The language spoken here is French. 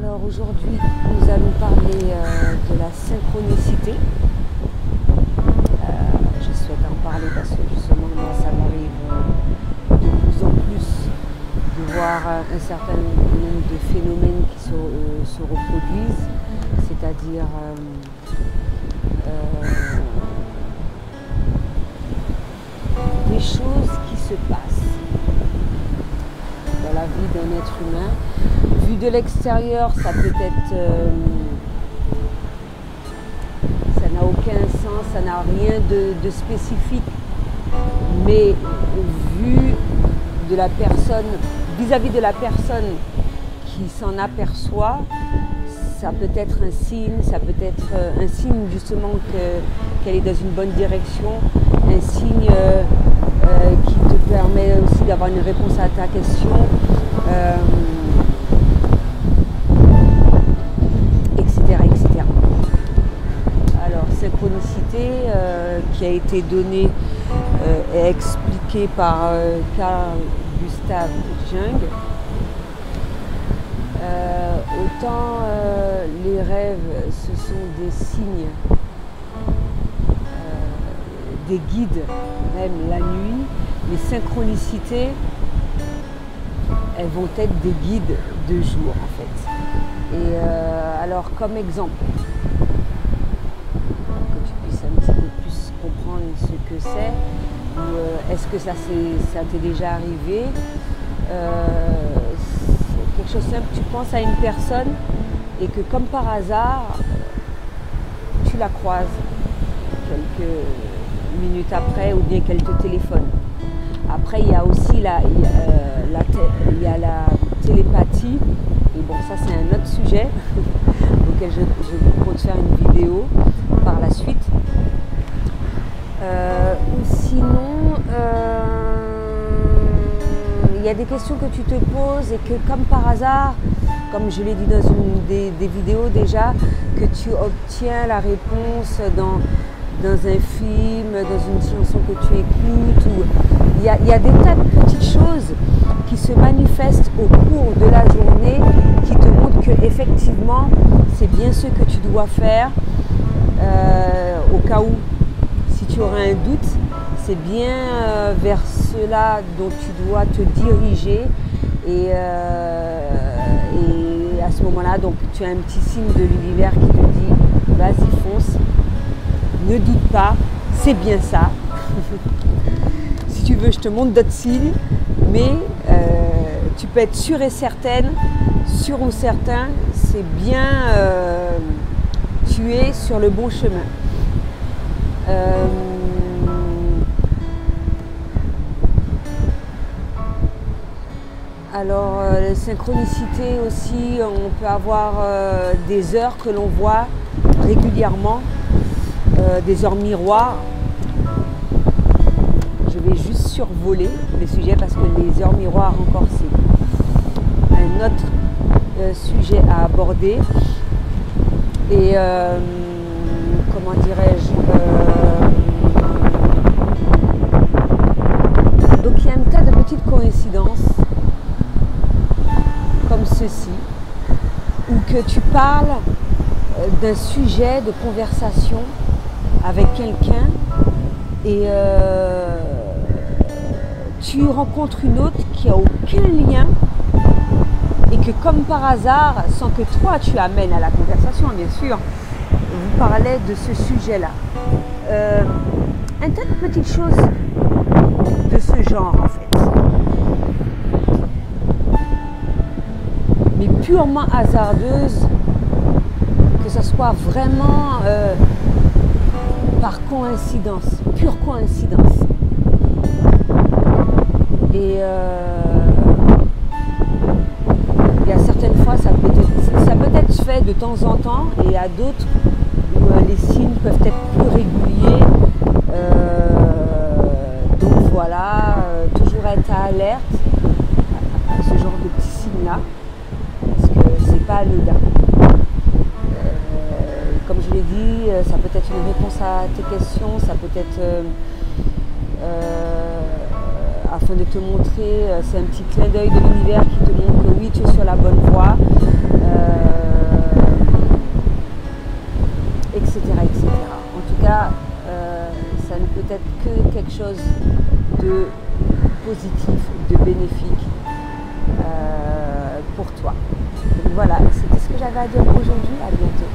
Alors aujourd'hui, nous allons parler de la synchronicité. Je souhaite en parler parce que justement, moi, ça m'arrive de plus en plus de voir un certain nombre de phénomènes qui se reproduisent, c'est-à-dire des choses qui se passent dans la vie d'un être humain. Vu de l'extérieur, ça peut être... ça n'a aucun sens, ça n'a rien de spécifique. Mais vu de la personne, vis-à-vis de la personne qui s'en aperçoit, ça peut être un signe, justement qu'elle est dans une bonne direction, un signe qui te permet aussi d'avoir une réponse à ta question. Etc. Alors, synchronicité qui a été donnée et expliquée par Carl Gustav Jung. Autant les rêves, ce sont des signes, des guides, même la nuit, les synchronicités, elles vont être des guides de jour en fait. Et alors comme exemple, que tu puisses un petit peu plus comprendre ce que c'est, ou est-ce que ça t'est déjà arrivé, c'est quelque chose de simple, tu penses à une personne et que comme par hasard, tu la croises quelques minutes après ou bien qu'elle te téléphone. Après, il y a aussi la télépathie. Et bon, ça c'est un autre sujet auquel je compte faire une vidéo par la suite. Ou sinon, il y a des questions que tu te poses et que comme par hasard, comme je l'ai dit dans une des vidéos déjà, que tu obtiens la réponse dans un film, dans une chanson que tu écoutes. Il y a des tas de petites choses qui se manifestent au cours de la journée qui te montrent que effectivement c'est bien ce que tu dois faire au cas où, si tu aurais un doute, c'est bien vers cela dont tu dois te diriger et à ce moment-là, donc tu as un petit signe de l'univers qui te dit vas-y fonce, ne doute pas, c'est bien ça. Si tu veux, je te montre d'autres signes, mais tu peux être sûre et certaine, sûr ou certain, c'est bien, tu es sur le bon chemin. Alors, les synchronicités aussi, on peut avoir des heures que l'on voit régulièrement, des heures miroirs. Je vais juste survoler le sujet parce que les heures miroirs encore c'est un autre sujet à aborder. Et comment dirais-je, donc il y a un tas de petites coïncidences comme ceci, où que tu parles d'un sujet de conversation avec quelqu'un et tu rencontres une autre qui n'a aucun lien et que comme par hasard, sans que toi tu amènes à la conversation bien sûr, vous parlez de ce sujet-là. Un tas de petites choses de ce genre en fait. Mais purement hasardeuses, que ce soit vraiment par coïncidence, pure coïncidence. Et il y a certaines fois, ça peut être fait de temps en temps, et à d'autres où les signes peuvent être plus réguliers. Donc voilà, toujours être à alerte à ce genre de petits signes-là, parce que c'est pas anodin. Comme je l'ai dit, ça peut être une réponse à tes questions, ça peut être afin de te montrer, c'est un petit clin d'œil de l'univers qui te montre que oui, tu es sur la bonne voie. etc., etc. En tout cas, ça ne peut être que quelque chose de positif, de bénéfique pour toi. Donc voilà, c'était ce que j'avais à dire aujourd'hui. À bientôt.